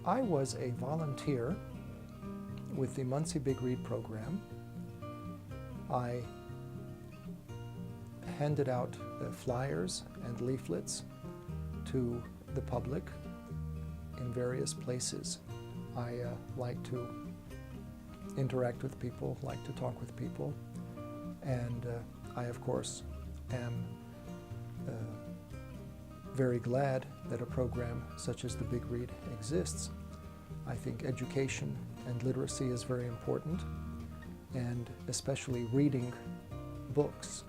I was a volunteer with the Muncie Big Read program. I handed out flyers and leaflets to the public in various places. I like to interact with people, like to talk with people, and I, of course, am very glad that a program such as the Big Read exists. I think education and literacy is very important, and especially reading books,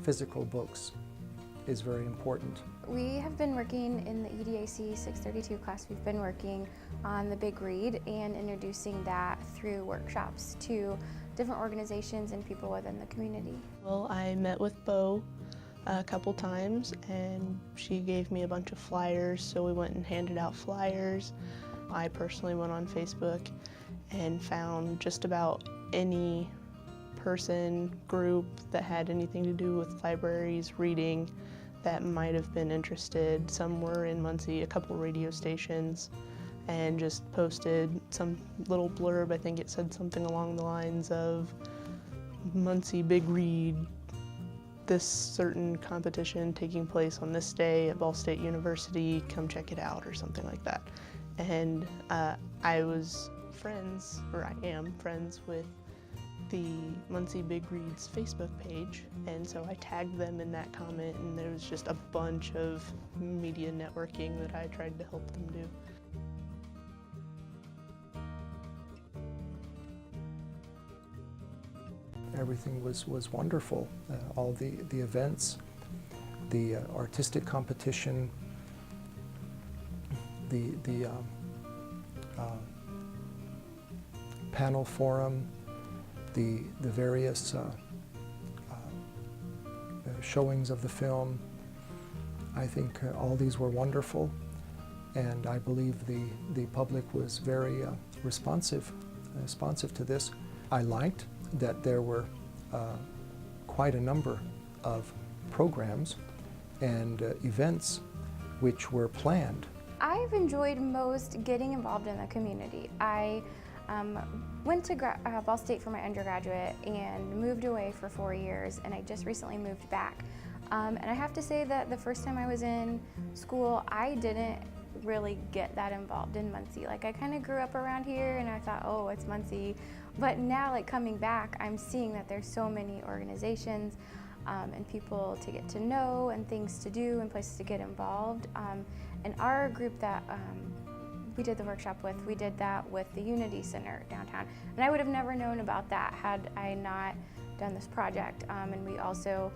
physical books, is very important. We have been working in the EDAC 632 class. We've been working on the Big Read and introducing that through workshops to different organizations and people within the community. Well, I met with Bo a couple times and she gave me a bunch of flyers, so we went and handed out flyers. I personally went on Facebook and found just about any person, group that had anything to do with libraries, reading, that might have been interested. Some were in Muncie, a couple radio stations, and just posted some little blurb. I think it said something along the lines of Muncie Big Read, this certain competition taking place on this day at Ball State University, come check it out, or something like that. And I was friends, or I am friends with the Muncie Big Read's Facebook page, and so I tagged them in that comment, and there was just a bunch of media networking that I tried to help them do. Everything was wonderful. All the events, the artistic competition, the panel forum, the various showings of the film. I think all these were wonderful, and I believe the public was very responsive to this. I liked that there were quite a number of programs and events which were planned. I've enjoyed most getting involved in the community. I went to Ball State for my undergraduate and moved away for 4 years, and I just recently moved back. And I have to say that the first time I was in school, I didn't really get that involved in Muncie. Like, I kind of grew up around here and I thought, oh, it's Muncie. But now, like, coming back, I'm seeing that there's so many organizations and people to get to know and things to do and places to get involved. And our group that we did the workshop with, we did that with the Unity Center downtown. And I would have never known about that had I not done this project. And we also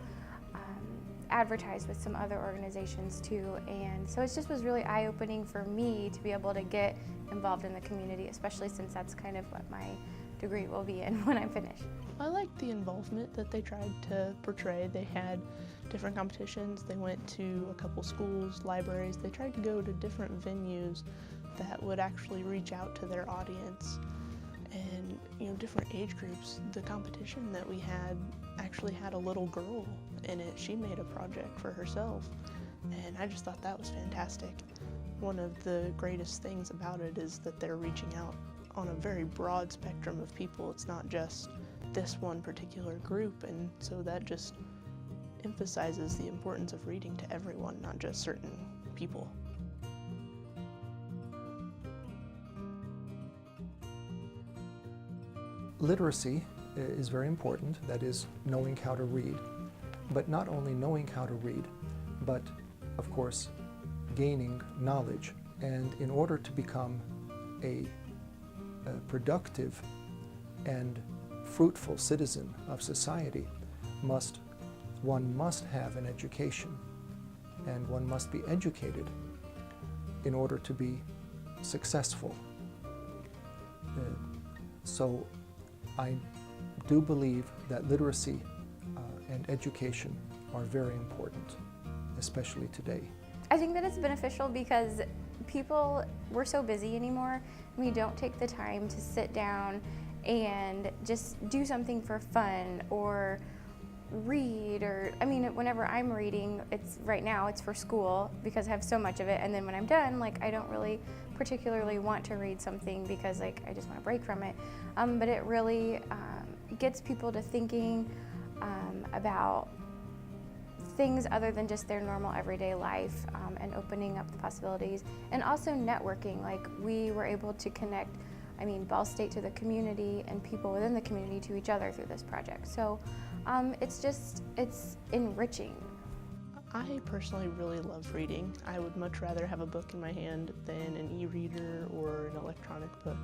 advertised with some other organizations too. And so it just was really eye-opening for me to be able to get involved in the community, especially since that's kind of what my degree will be in when I'm finished. I liked the involvement that they tried to portray. They had different competitions. They went to a couple schools, libraries. They tried to go to different venues that would actually reach out to their audience and, you know, different age groups. The competition that we had actually had a little girl in it. She made a project for herself, and I just thought that was fantastic. One of the greatest things about it is that they're reaching out on a very broad spectrum of people. It's not just this one particular group, and so that just emphasizes the importance of reading to everyone, not just certain people. Literacy is very important, that is, knowing how to read. But not only knowing how to read, but, of course, gaining knowledge. And in order to become a productive and fruitful citizen of society, one must have an education, and one must be educated in order to be successful. So I do believe that literacy and education are very important, especially today. I think that it's beneficial because we're so busy anymore, and we don't take the time to sit down and just do something for fun or read, or I mean, whenever I'm reading, right now it's for school because I have so much of it, and then when I'm done, like, I don't really particularly want to read something because, like, I just want to break from it. But it really gets people to thinking about things other than just their normal everyday life, and opening up the possibilities, and also networking. Like, we were able to connect, I mean, Ball State to the community and people within the community to each other through this project. So it's enriching. I personally really love reading. I would much rather have a book in my hand than an e-reader or an electronic book.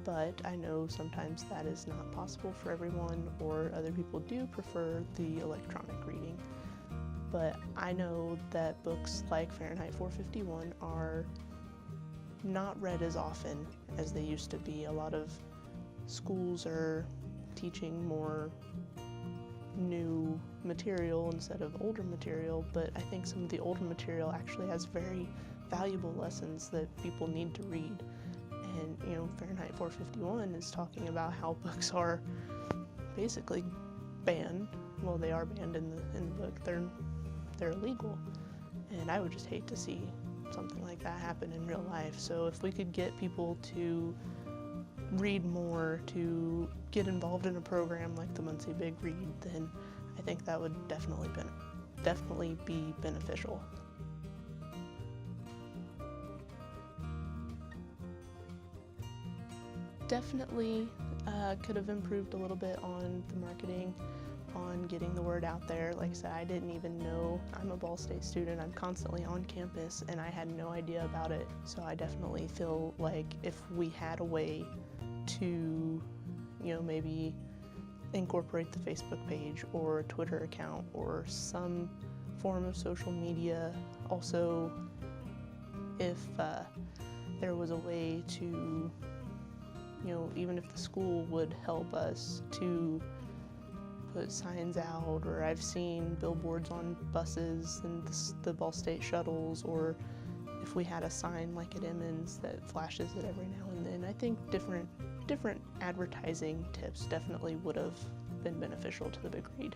But I know sometimes that is not possible for everyone, or other people do prefer the electronic reading. But I know that books like Fahrenheit 451 are not read as often as they used to be. A lot of schools are teaching more new material instead of older material, but I think some of the older material actually has very valuable lessons that people need to read. And, you know, Fahrenheit 451 is talking about how books are basically banned. Well, they are banned in the book. They're illegal. And I would just hate to see something like that happen in real life. So if we could get people to read more, to get involved in a program like the Muncie Big Read, then I think that would definitely be beneficial. Definitely could have improved a little bit on the marketing, on getting the word out there. Like I said, I didn't even know. I'm a Ball State student. I'm constantly on campus, and I had no idea about it. So I definitely feel like if we had a way to, you know, maybe incorporate the Facebook page or a Twitter account or some form of social media. Also, if there was a way to, you know, even if the school would help us to put signs out, or I've seen billboards on buses and the Ball State shuttles, or if we had a sign like at Emmons that flashes it every now and then, I think different advertising tips definitely would have been beneficial to the Big Read.